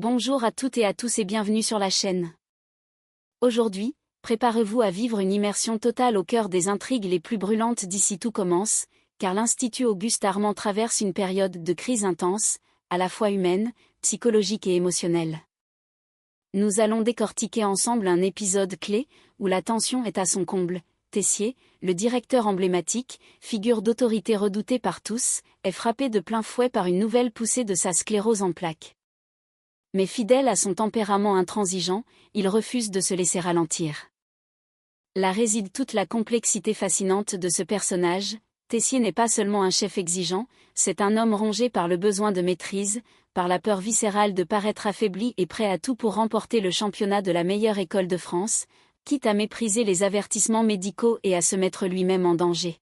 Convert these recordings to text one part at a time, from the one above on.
Bonjour à toutes et à tous et bienvenue sur la chaîne. Aujourd'hui, préparez-vous à vivre une immersion totale au cœur des intrigues les plus brûlantes d'ici tout commence, car l'Institut Auguste Armand traverse une période de crise intense, à la fois humaine, psychologique et émotionnelle. Nous allons décortiquer ensemble un épisode clé, où la tension est à son comble. Tessier, le directeur emblématique, figure d'autorité redoutée par tous, est frappé de plein fouet par une nouvelle poussée de sa sclérose en plaques. Mais fidèle à son tempérament intransigeant, il refuse de se laisser ralentir. Là réside toute la complexité fascinante de ce personnage. Tessier n'est pas seulement un chef exigeant, c'est un homme rongé par le besoin de maîtrise, par la peur viscérale de paraître affaibli et prêt à tout pour remporter le championnat de la meilleure école de France, quitte à mépriser les avertissements médicaux et à se mettre lui-même en danger.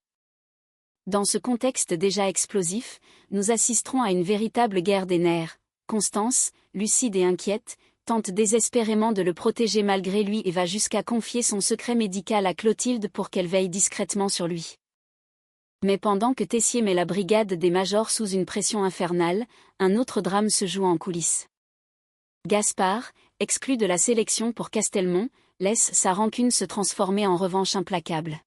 Dans ce contexte déjà explosif, nous assisterons à une véritable guerre des nerfs. Constance, lucide et inquiète, tente désespérément de le protéger malgré lui et va jusqu'à confier son secret médical à Clotilde pour qu'elle veille discrètement sur lui. Mais pendant que Tessier met la brigade des majors sous une pression infernale, un autre drame se joue en coulisses. Gaspard, exclu de la sélection pour Castelmont, laisse sa rancune se transformer en revanche implacable.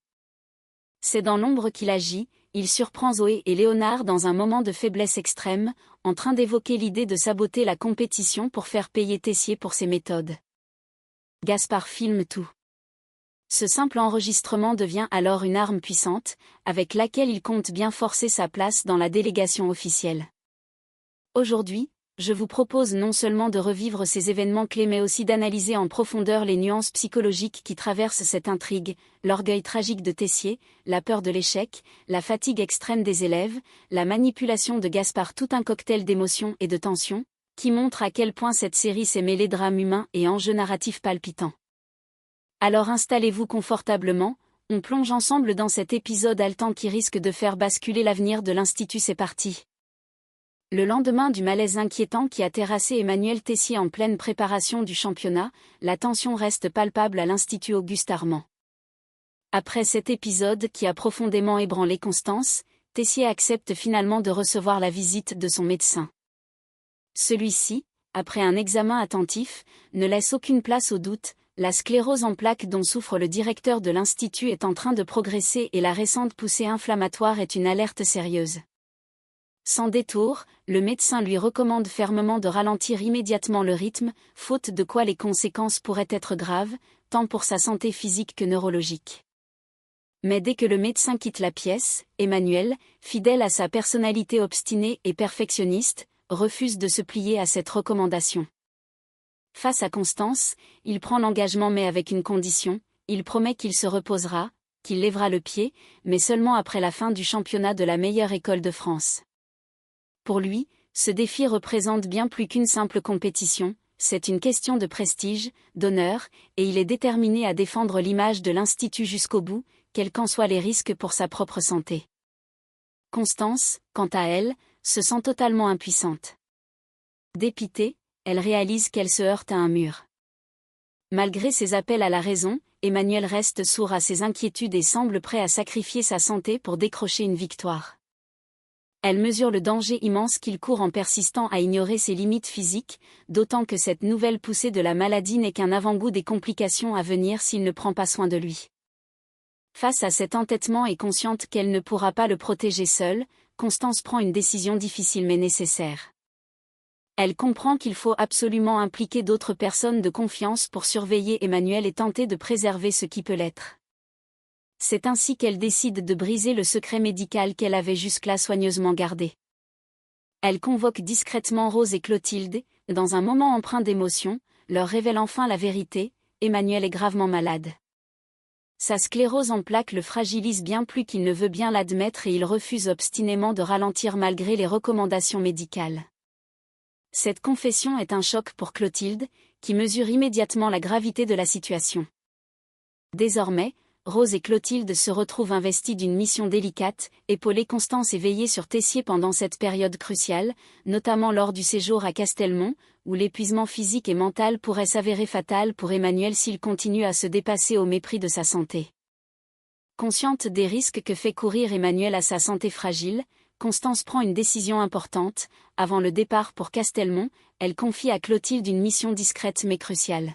C'est dans l'ombre qu'il agit, il surprend Zoé et Léonard dans un moment de faiblesse extrême, en train d'évoquer l'idée de saboter la compétition pour faire payer Tessier pour ses méthodes. Gaspard filme tout. Ce simple enregistrement devient alors une arme puissante, avec laquelle il compte bien forcer sa place dans la délégation officielle. Aujourd'hui, je vous propose non seulement de revivre ces événements clés mais aussi d'analyser en profondeur les nuances psychologiques qui traversent cette intrigue, l'orgueil tragique de Tessier, la peur de l'échec, la fatigue extrême des élèves, la manipulation de Gaspard, tout un cocktail d'émotions et de tensions, qui montre à quel point cette série s'est mêlée drames humains et enjeux narratifs palpitants. Alors installez-vous confortablement, on plonge ensemble dans cet épisode haletant qui risque de faire basculer l'avenir de l'Institut. C'est parti. Le lendemain du malaise inquiétant qui a terrassé Emmanuel Tessier en pleine préparation du championnat, la tension reste palpable à l'Institut Auguste Armand. Après cet épisode qui a profondément ébranlé Constance, Tessier accepte finalement de recevoir la visite de son médecin. Celui-ci, après un examen attentif, ne laisse aucune place au doute. La sclérose en plaques dont souffre le directeur de l'Institut est en train de progresser et la récente poussée inflammatoire est une alerte sérieuse. Sans détour, le médecin lui recommande fermement de ralentir immédiatement le rythme, faute de quoi les conséquences pourraient être graves, tant pour sa santé physique que neurologique. Mais dès que le médecin quitte la pièce, Emmanuel, fidèle à sa personnalité obstinée et perfectionniste, refuse de se plier à cette recommandation. Face à Constance, il prend l'engagement mais avec une condition, il promet qu'il se reposera, qu'il lèvera le pied, mais seulement après la fin du championnat de la meilleure école de France. Pour lui, ce défi représente bien plus qu'une simple compétition, c'est une question de prestige, d'honneur, et il est déterminé à défendre l'image de l'Institut jusqu'au bout, quels qu'en soient les risques pour sa propre santé. Constance, quant à elle, se sent totalement impuissante. Dépitée, elle réalise qu'elle se heurte à un mur. Malgré ses appels à la raison, Emmanuel reste sourd à ses inquiétudes et semble prêt à sacrifier sa santé pour décrocher une victoire. Elle mesure le danger immense qu'il court en persistant à ignorer ses limites physiques, d'autant que cette nouvelle poussée de la maladie n'est qu'un avant-goût des complications à venir s'il ne prend pas soin de lui. Face à cet entêtement et consciente qu'elle ne pourra pas le protéger seule, Constance prend une décision difficile mais nécessaire. Elle comprend qu'il faut absolument impliquer d'autres personnes de confiance pour surveiller Emmanuel et tenter de préserver ce qui peut l'être. C'est ainsi qu'elle décide de briser le secret médical qu'elle avait jusque-là soigneusement gardé. Elle convoque discrètement Rose et Clotilde, dans un moment empreint d'émotion, leur révèle enfin la vérité, Emmanuel est gravement malade. Sa sclérose en plaques le fragilise bien plus qu'il ne veut bien l'admettre et il refuse obstinément de ralentir malgré les recommandations médicales. Cette confession est un choc pour Clotilde, qui mesure immédiatement la gravité de la situation. Désormais, Rose et Clotilde se retrouvent investies d'une mission délicate, épauler Constance et veiller sur Tessier pendant cette période cruciale, notamment lors du séjour à Castelmont, où l'épuisement physique et mental pourrait s'avérer fatal pour Emmanuel s'il continue à se dépasser au mépris de sa santé. Consciente des risques que fait courir Emmanuel à sa santé fragile, Constance prend une décision importante. Avant le départ pour Castelmont, elle confie à Clotilde une mission discrète mais cruciale.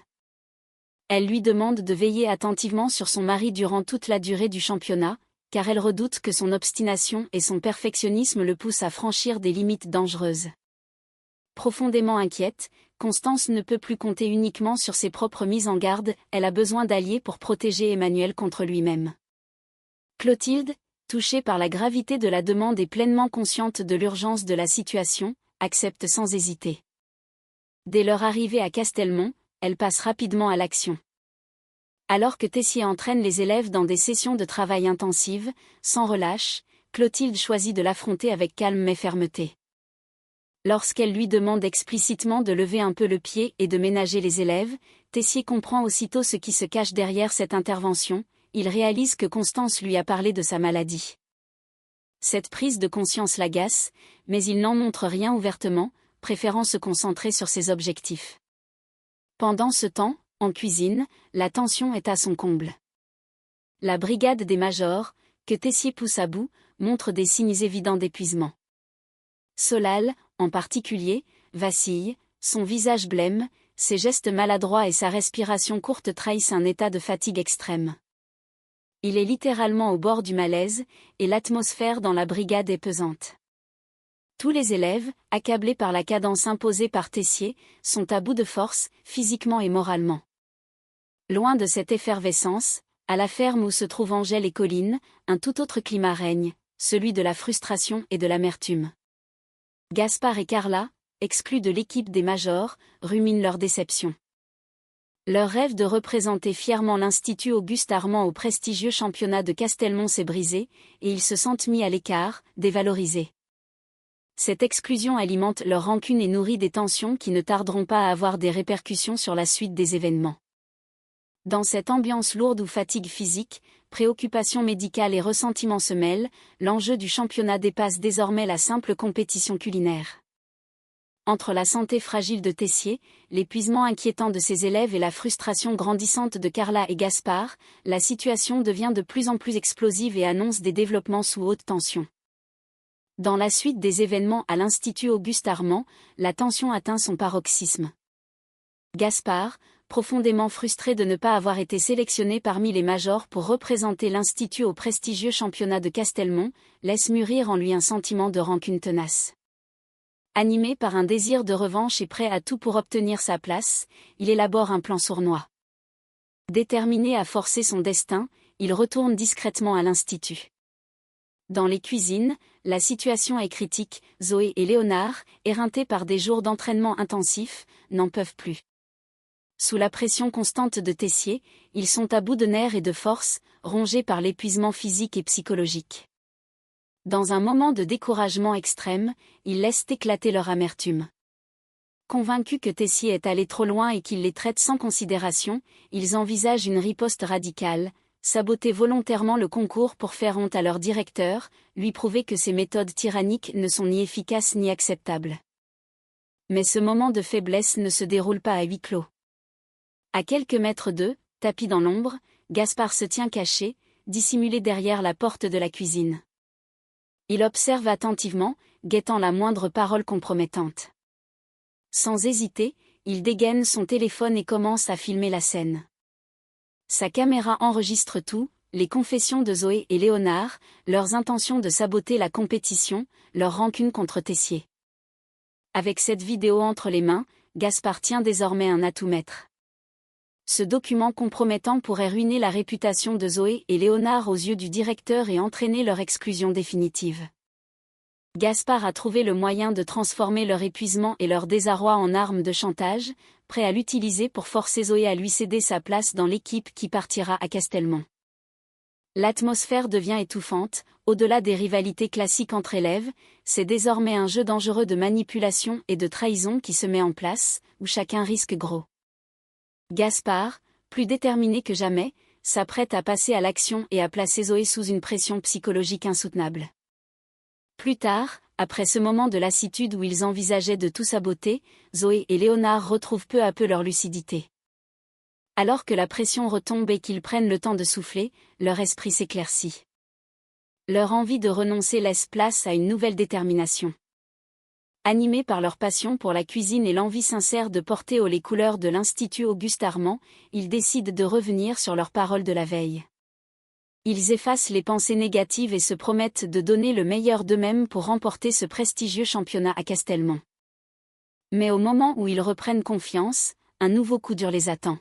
Elle lui demande de veiller attentivement sur son mari durant toute la durée du championnat, car elle redoute que son obstination et son perfectionnisme le poussent à franchir des limites dangereuses. Profondément inquiète, Constance ne peut plus compter uniquement sur ses propres mises en garde, elle a besoin d'alliés pour protéger Emmanuel contre lui-même. Clotilde, touchée par la gravité de la demande et pleinement consciente de l'urgence de la situation, accepte sans hésiter. Dès leur arrivée à Castelmont, elle passe rapidement à l'action. Alors que Tessier entraîne les élèves dans des sessions de travail intensives, sans relâche, Clotilde choisit de l'affronter avec calme mais fermeté. Lorsqu'elle lui demande explicitement de lever un peu le pied et de ménager les élèves, Tessier comprend aussitôt ce qui se cache derrière cette intervention, il réalise que Constance lui a parlé de sa maladie. Cette prise de conscience l'agace, mais il n'en montre rien ouvertement, préférant se concentrer sur ses objectifs. Pendant ce temps, en cuisine, la tension est à son comble. La brigade des majors, que Tessier pousse à bout, montre des signes évidents d'épuisement. Solal, en particulier, vacille, son visage blême, ses gestes maladroits et sa respiration courte trahissent un état de fatigue extrême. Il est littéralement au bord du malaise, et l'atmosphère dans la brigade est pesante. Tous les élèves, accablés par la cadence imposée par Tessier, sont à bout de force, physiquement et moralement. Loin de cette effervescence, à la ferme où se trouvent Angèle et Colline, un tout autre climat règne, celui de la frustration et de l'amertume. Gaspard et Carla, exclus de l'équipe des majors, ruminent leur déception. Leur rêve de représenter fièrement l'Institut Auguste-Armand au prestigieux championnat de Castelmont s'est brisé, et ils se sentent mis à l'écart, dévalorisés. Cette exclusion alimente leur rancune et nourrit des tensions qui ne tarderont pas à avoir des répercussions sur la suite des événements. Dans cette ambiance lourde où fatigue physique, préoccupation médicale et ressentiment se mêlent, l'enjeu du championnat dépasse désormais la simple compétition culinaire. Entre la santé fragile de Tessier, l'épuisement inquiétant de ses élèves et la frustration grandissante de Carla et Gaspard, la situation devient de plus en plus explosive et annonce des développements sous haute tension. Dans la suite des événements à l'Institut Auguste-Armand, la tension atteint son paroxysme. Gaspard, profondément frustré de ne pas avoir été sélectionné parmi les majors pour représenter l'Institut au prestigieux championnat de Castelmont, laisse mûrir en lui un sentiment de rancune tenace. Animé par un désir de revanche et prêt à tout pour obtenir sa place, il élabore un plan sournois. Déterminé à forcer son destin, il retourne discrètement à l'Institut. Dans les cuisines, la situation est critique, Zoé et Léonard, éreintés par des jours d'entraînement intensifs, n'en peuvent plus. Sous la pression constante de Tessier, ils sont à bout de nerfs et de force, rongés par l'épuisement physique et psychologique. Dans un moment de découragement extrême, ils laissent éclater leur amertume. Convaincus que Tessier est allé trop loin et qu'il les traite sans considération, ils envisagent une riposte radicale, saboter volontairement le concours pour faire honte à leur directeur, lui prouver que ses méthodes tyranniques ne sont ni efficaces ni acceptables. Mais ce moment de faiblesse ne se déroule pas à huis clos. À quelques mètres d'eux, tapis dans l'ombre, Gaspard se tient caché, dissimulé derrière la porte de la cuisine. Il observe attentivement, guettant la moindre parole compromettante. Sans hésiter, il dégaine son téléphone et commence à filmer la scène. Sa caméra enregistre tout, les confessions de Zoé et Léonard, leurs intentions de saboter la compétition, leur rancune contre Tessier. Avec cette vidéo entre les mains, Gaspard tient désormais un atout maître. Ce document compromettant pourrait ruiner la réputation de Zoé et Léonard aux yeux du directeur et entraîner leur exclusion définitive. Gaspard a trouvé le moyen de transformer leur épuisement et leur désarroi en arme de chantage, prêt à l'utiliser pour forcer Zoé à lui céder sa place dans l'équipe qui partira à Castelmont. L'atmosphère devient étouffante, au-delà des rivalités classiques entre élèves, c'est désormais un jeu dangereux de manipulation et de trahison qui se met en place, où chacun risque gros. Gaspard, plus déterminé que jamais, s'apprête à passer à l'action et à placer Zoé sous une pression psychologique insoutenable. Plus tard, après ce moment de lassitude où ils envisageaient de tout saboter, Zoé et Léonard retrouvent peu à peu leur lucidité. Alors que la pression retombe et qu'ils prennent le temps de souffler, leur esprit s'éclaircit. Leur envie de renoncer laisse place à une nouvelle détermination. Animés par leur passion pour la cuisine et l'envie sincère de porter haut les couleurs de l'Institut Auguste Armand, ils décident de revenir sur leurs paroles de la veille. Ils effacent les pensées négatives et se promettent de donner le meilleur d'eux-mêmes pour remporter ce prestigieux championnat à Castelmont. Mais au moment où ils reprennent confiance, un nouveau coup dur les attend.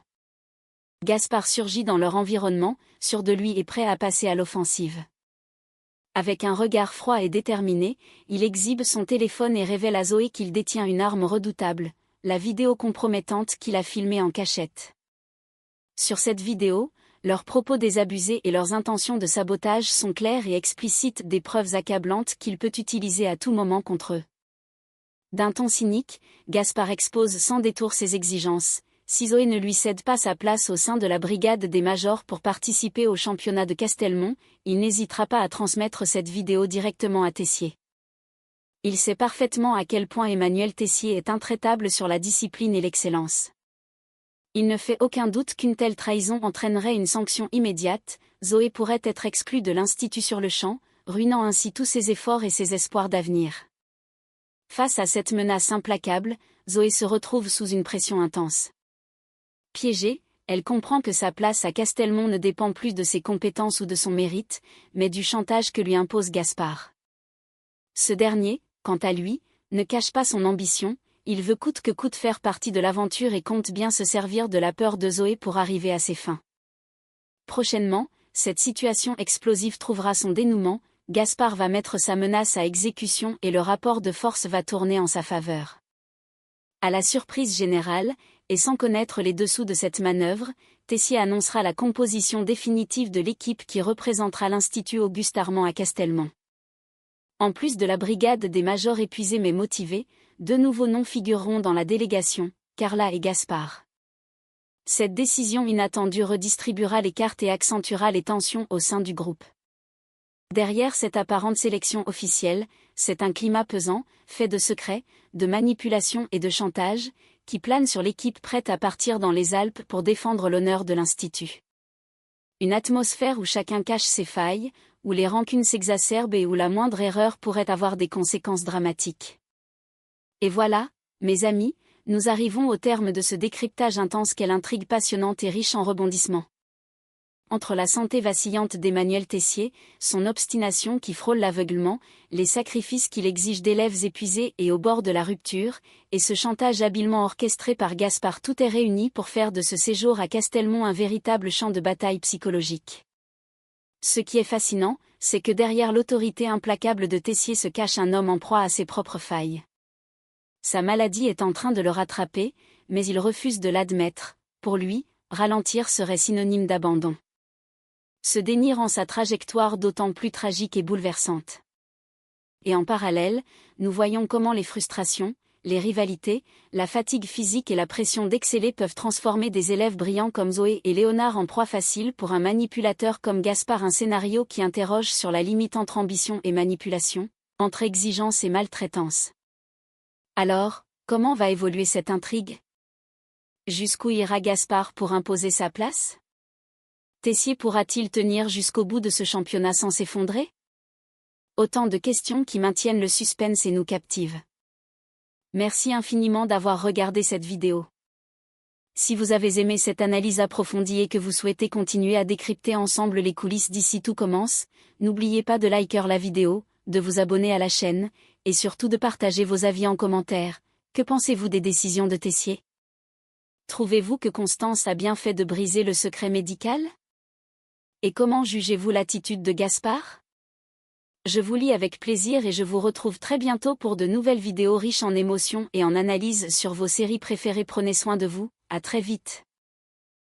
Gaspard surgit dans leur environnement, sûr de lui et prêt à passer à l'offensive. Avec un regard froid et déterminé, il exhibe son téléphone et révèle à Zoé qu'il détient une arme redoutable, la vidéo compromettante qu'il a filmée en cachette. Sur cette vidéo, leurs propos désabusés et leurs intentions de sabotage sont clairs et explicitent des preuves accablantes qu'il peut utiliser à tout moment contre eux. D'un ton cynique, Gaspard expose sans détour ses exigences. Si Zoé ne lui cède pas sa place au sein de la brigade des majors pour participer au championnat de Castelmont, il n'hésitera pas à transmettre cette vidéo directement à Tessier. Il sait parfaitement à quel point Emmanuel Tessier est intraitable sur la discipline et l'excellence. Il ne fait aucun doute qu'une telle trahison entraînerait une sanction immédiate. Zoé pourrait être exclue de l'Institut sur le champ, ruinant ainsi tous ses efforts et ses espoirs d'avenir. Face à cette menace implacable, Zoé se retrouve sous une pression intense. Piégée, elle comprend que sa place à Castelmont ne dépend plus de ses compétences ou de son mérite, mais du chantage que lui impose Gaspard. Ce dernier, quant à lui, ne cache pas son ambition, il veut coûte que coûte faire partie de l'aventure et compte bien se servir de la peur de Zoé pour arriver à ses fins. Prochainement, cette situation explosive trouvera son dénouement, Gaspard va mettre sa menace à exécution et le rapport de force va tourner en sa faveur. À la surprise générale, et sans connaître les dessous de cette manœuvre, Tessier annoncera la composition définitive de l'équipe qui représentera l'Institut Auguste Armand à Castelmont. En plus de la brigade des majors épuisés mais motivés, deux nouveaux noms figureront dans la délégation, Carla et Gaspard. Cette décision inattendue redistribuera les cartes et accentuera les tensions au sein du groupe. Derrière cette apparente sélection officielle, c'est un climat pesant, fait de secrets, de manipulation et de chantage, qui plane sur l'équipe prête à partir dans les Alpes pour défendre l'honneur de l'Institut. Une atmosphère où chacun cache ses failles, où les rancunes s'exacerbent et où la moindre erreur pourrait avoir des conséquences dramatiques. Et voilà, mes amis, nous arrivons au terme de ce décryptage intense qu'est l'intrigue passionnante et riche en rebondissements. Entre la santé vacillante d'Emmanuel Tessier, son obstination qui frôle l'aveuglement, les sacrifices qu'il exige d'élèves épuisés et au bord de la rupture, et ce chantage habilement orchestré par Gaspard, tout est réuni pour faire de ce séjour à Castelmont un véritable champ de bataille psychologique. Ce qui est fascinant, c'est que derrière l'autorité implacable de Tessier se cache un homme en proie à ses propres failles. Sa maladie est en train de le rattraper, mais il refuse de l'admettre. Pour lui, ralentir serait synonyme d'abandon. Ce déni rend sa trajectoire d'autant plus tragique et bouleversante. Et en parallèle, nous voyons comment les frustrations, les rivalités, la fatigue physique et la pression d'exceller peuvent transformer des élèves brillants comme Zoé et Léonard en proie facile pour un manipulateur comme Gaspard, un scénario qui interroge sur la limite entre ambition et manipulation, entre exigence et maltraitance. Alors, comment va évoluer cette intrigue? Jusqu'où ira Gaspard pour imposer sa place? Tessier pourra-t-il tenir jusqu'au bout de ce championnat sans s'effondrer? Autant de questions qui maintiennent le suspense et nous captivent. Merci infiniment d'avoir regardé cette vidéo. Si vous avez aimé cette analyse approfondie et que vous souhaitez continuer à décrypter ensemble les coulisses d'Ici Tout Commence, n'oubliez pas de liker la vidéo, de vous abonner à la chaîne, et surtout de partager vos avis en commentaire. Que pensez-vous des décisions de Tessier? Trouvez-vous que Constance a bien fait de briser le secret médical? Et comment jugez-vous l'attitude de Gaspard? Je vous lis avec plaisir et je vous retrouve très bientôt pour de nouvelles vidéos riches en émotions et en analyses sur vos séries préférées. Prenez soin de vous, à très vite.